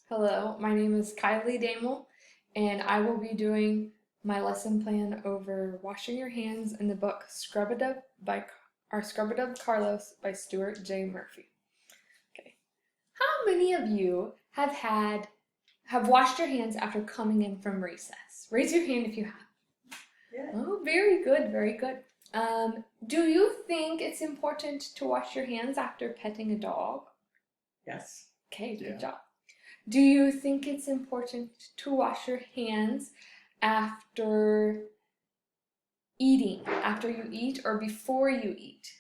Hello, my name is Kiley Demel, and I will be doing my lesson plan over washing your hands in the book Scrub-A-Dub Carlos by Stuart J. Murphy. Okay. How many of you have washed your hands after coming in from recess? Raise your hand if you have. Yeah. Oh, very good, very good. Do you think it's important to wash your hands after petting a dog? Yes. Okay, good Yeah. job. Do you think it's important to wash your hands after eating, after you eat or before you eat?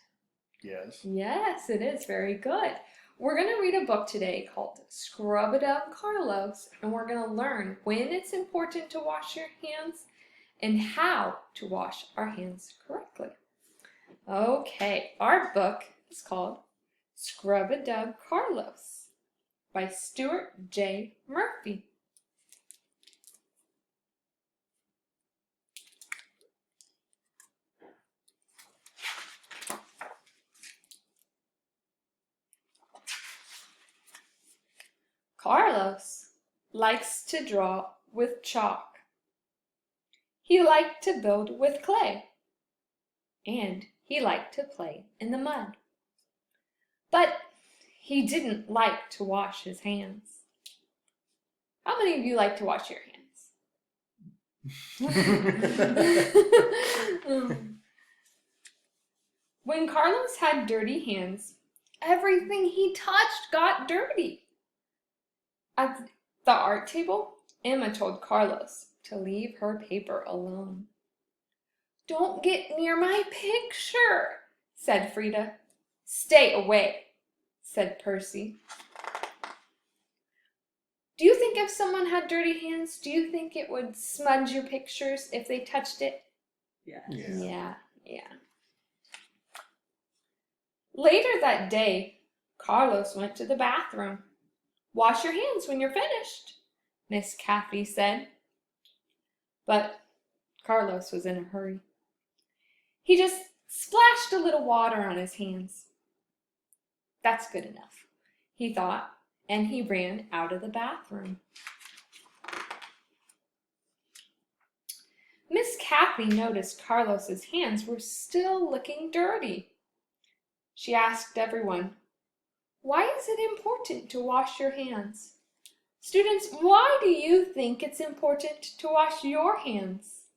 Yes. Yes, it is. Very good. We're going to read a book today called Scrub-A-Dub Carlos, and we're going to learn when it's important to wash your hands and how to wash our hands correctly. Okay, our book is called Scrub-A-Dub Carlos by Stuart J. Murphy. Carlos likes to draw with chalk. He liked to build with clay. And he liked to play in the mud. But he didn't like to wash his hands. How many of you like to wash your hands? When Carlos had dirty hands, everything he touched got dirty. At the art table, Emma told Carlos to leave her paper alone. "Don't get near my picture," said Frida. "Stay away," said Percy. Do you think if someone had dirty hands, do you think it would smudge your pictures if they touched it? Yeah. Yeah. Later that day, Carlos went to the bathroom. "Wash your hands when you're finished," Miss Kathy said. But Carlos was in a hurry. He just splashed a little water on his hands. That's good enough, he thought, and he ran out of the bathroom. Miss Kathy noticed Carlos's hands were still looking dirty. She asked everyone, "Why is it important to wash your hands? Students, why do you think it's important to wash your hands?"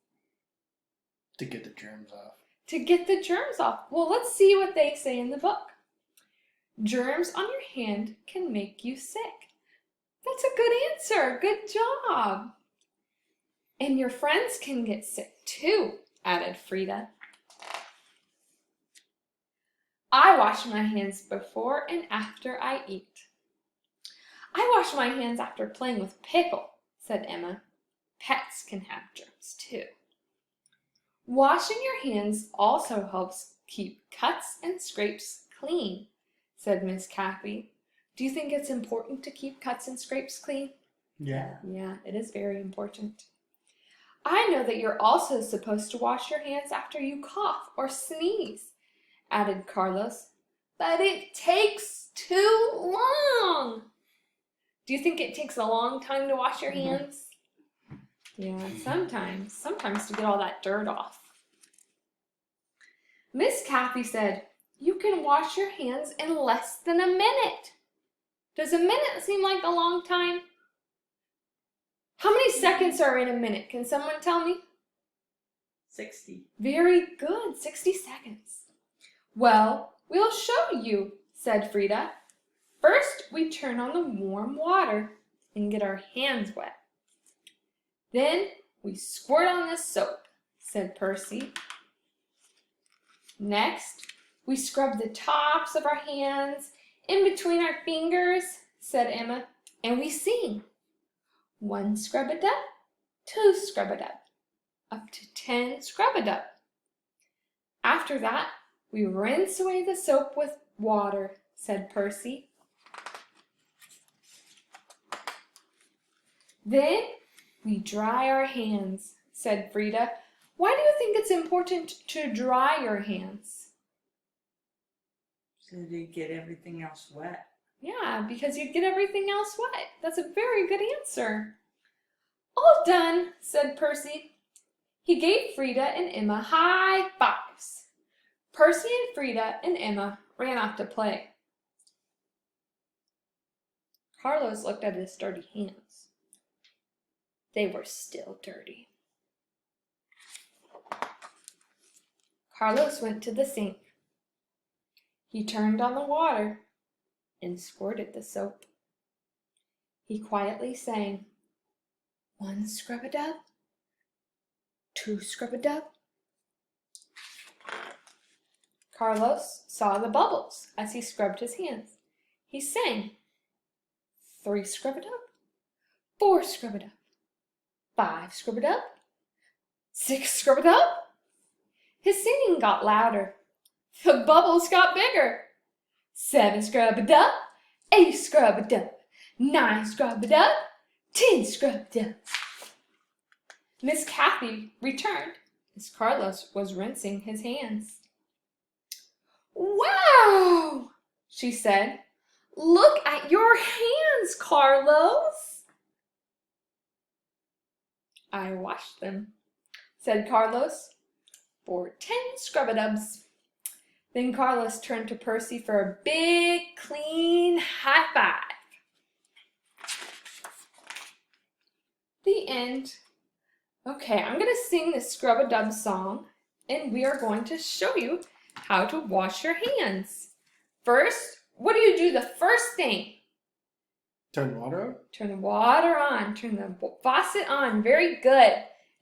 To get the germs off. To get the germs off. Well, let's see what they say in the book. Germs on your hand can make you sick. That's a good answer. Good job. And your friends can get sick too, added Frida. I wash my hands before and after I eat. I wash my hands after playing with Pickle, said Emma. Pets can have germs too. Washing your hands also helps keep cuts and scrapes clean, said Miss Kathy. Do you think it's important to keep cuts and scrapes clean? Yeah. Yeah, it is very important. I know that you're also supposed to wash your hands after you cough or sneeze, added Carlos. But it takes too long. Do you think it takes a long time to wash your hands? Yeah, sometimes to get all that dirt off. Miss Kathy said, "You can wash your hands in less than a minute." Does a minute seem like a long time? How many seconds are in a minute? Can someone tell me? 60. Very good, 60 seconds. Well, we'll show you, said Frida. First, we turn on the warm water and get our hands wet. Then we squirt on the soap, said Percy. Next, we scrub the tops of our hands in between our fingers, said Emma, and we sing. 1 scrub-a-dub, 2 scrub-a-dub, up to 10 scrub-a-dub. After that, we rinse away the soap with water, said Percy. Then we dry our hands, said Frida. Why do you think it's important to dry your hands? So they get everything else wet. Yeah, because you'd get everything else wet. That's a very good answer. All done, said Percy. He gave Frida and Emma high fives. Percy and Frida and Emma ran off to play. Carlos looked at his dirty hands. They were still dirty. Carlos went to the sink. He turned on the water and squirted the soap. He quietly sang, 1 scrub-a-dub, 2 scrub-a-dub. Carlos saw the bubbles as he scrubbed his hands. He sang, 3 scrub-a-dub, 4 scrub-a-dub, 5 scrub-a-dub, 6 scrub-a-dub. His singing got louder. The bubbles got bigger. 7 scrub-a-dub, 8 scrub-a-dub, 9 scrub-a-dub, 10 scrub-a-dub. Miss Kathy returned as Carlos was rinsing his hands. Wow, she said. Look at your hands, Carlos. I washed them, said Carlos, for 10 scrub-a-dubs. Then Carlos turned to Percy for a big, clean high five. The end. Okay, I'm going to sing the scrub-a-dub song, and we are going to show you how to wash your hands. First, what do you do the first thing? Turn the water on? Turn the water on. Turn the faucet on. Very good.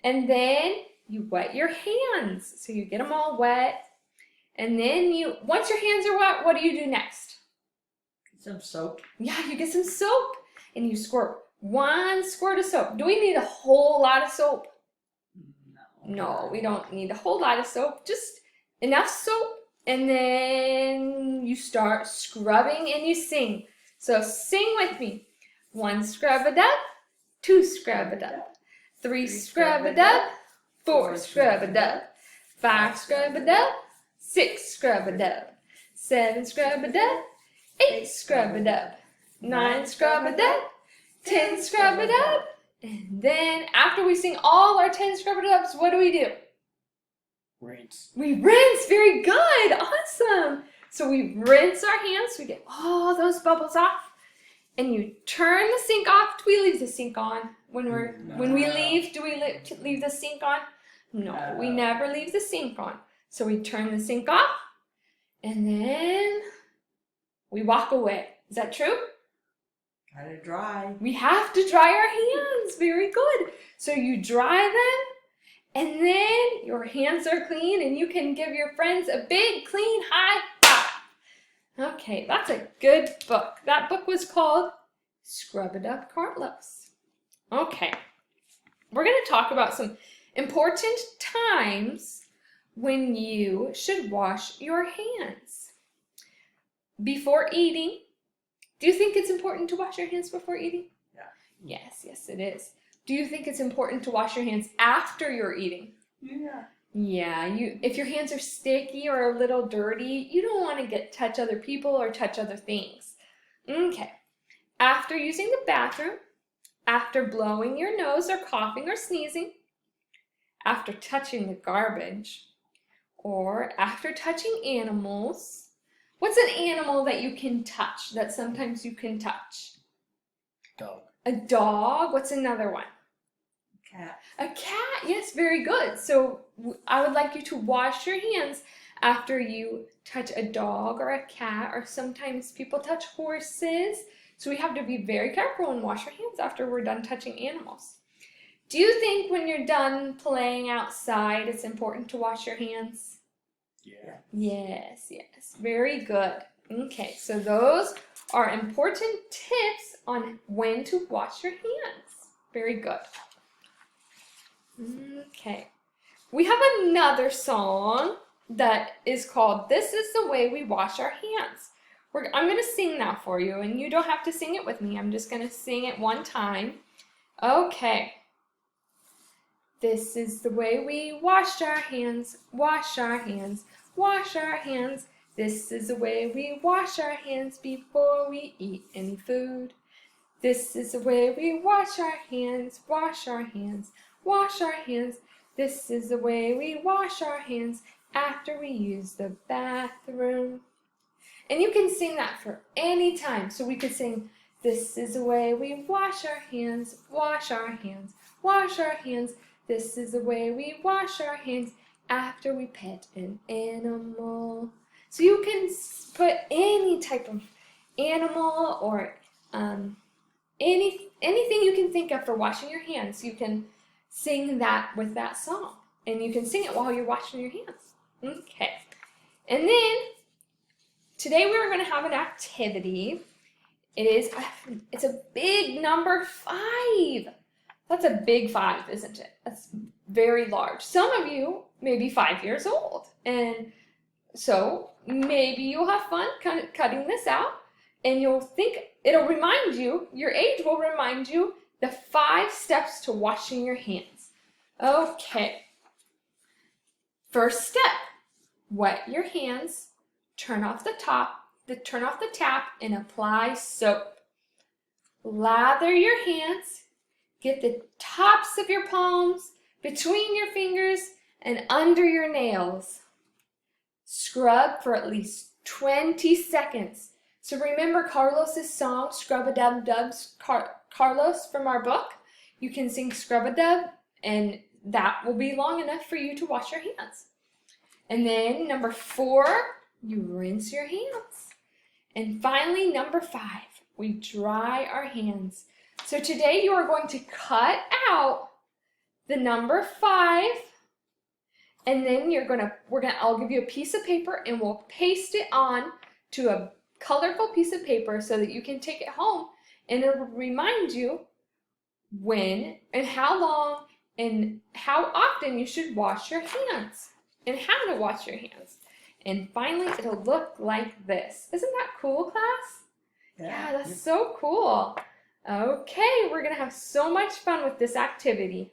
And then you wet your hands. So you get them all wet. And then once your hands are wet, what do you do next? Some soap. Yeah, you get some soap and you squirt 1 squirt of soap. Do we need a whole lot of soap? No, we don't need a whole lot of soap. Just enough soap. And then you start scrubbing and you sing. So sing with me. 1 scrub-a-dub, 2 scrub-a-dub, 3 scrub-a-dub, 4 scrub-a-dub, 5 scrub-a-dub, 6 scrub-a-dub, 7 scrub-a-dub, 8 scrub-a-dub, 9 scrub-a-dub, 10 scrub-a-dub. And then after we sing all our 10 scrub-a-dubs, what do? Rinse. We rinse. Very good. Awesome. So we rinse our hands. We get all those bubbles off. And you turn the sink off. Do we leave the sink on when we leave? Do we leave the sink on? No, we never leave the sink on. So we turn the sink off. And then we walk away. Is that true? Gotta dry. We have to dry our hands. Very good. So you dry them. And then your hands are clean and you can give your friends a big, clean high five. Okay, that's a good book. That book was called Scrub-a-Dub Carlos. Okay, we're going to talk about some important times when you should wash your hands. Before eating. Do you think it's important to wash your hands before eating? Yeah. Yes, it is. Do you think it's important to wash your hands after you're eating? Yeah. Yeah, if your hands are sticky or a little dirty, you don't want to touch other people or touch other things. Okay. After using the bathroom, after blowing your nose or coughing or sneezing, after touching the garbage, or after touching animals. What's an animal that you can touch, that sometimes you can touch? Dog. A dog. What's another one? Cat. A cat. Yes, very good. So I would like you to wash your hands after you touch a dog or a cat, or sometimes people touch horses. So we have to be very careful and wash our hands after we're done touching animals. Do you think when you're done playing outside, it's important to wash your hands? Yeah. Yes. Very good. Okay, so those are important tips on when to wash your hands. Very good. Okay. We have another song that is called This Is the Way We Wash Our Hands. I'm going to sing that for you, and you don't have to sing it with me. I'm just going to sing it one time. Okay. This is the way we wash our hands, wash our hands, wash our hands. This is the way we wash our hands before we eat any food. This is the way we wash our hands, wash our hands, wash our hands. This is the way we wash our hands after we use the bathroom. And you can sing that for any time. So we could sing, this is the way we wash our hands, wash our hands, wash our hands. This is the way we wash our hands after we pet an animal. So you can put any type of animal or anything you can think of for washing your hands. You can sing that with that song. And you can sing it while you're washing your hands. Okay. And then today we're going to have an activity. It's a big number 5. That's a big 5, isn't it? That's very large. Some of you may be 5 years old. And so maybe you'll have fun cutting this out. And you'll think, it'll remind you, your age will remind you the 5 steps to washing your hands. Okay. First step, wet your hands, turn off the tap and apply soap. Lather your hands, get the tops of your palms between your fingers and under your nails. Scrub for at least 20 seconds. So remember Carlos's song, Scrub-a-Dub-Dub's Carlos from our book? You can sing Scrub-a-Dub and that will be long enough for you to wash your hands. And then number 4, you rinse your hands. And finally, number 5, we dry our hands. So today you are going to cut out the number 5, and then I'll give you a piece of paper and we'll paste it on to a colorful piece of paper so that you can take it home and it will remind you when and how long and how often you should wash your hands and how to wash your hands. And finally, it'll look like this. Isn't that cool, class? Yeah, that's so cool. Okay, we're going to have so much fun with this activity.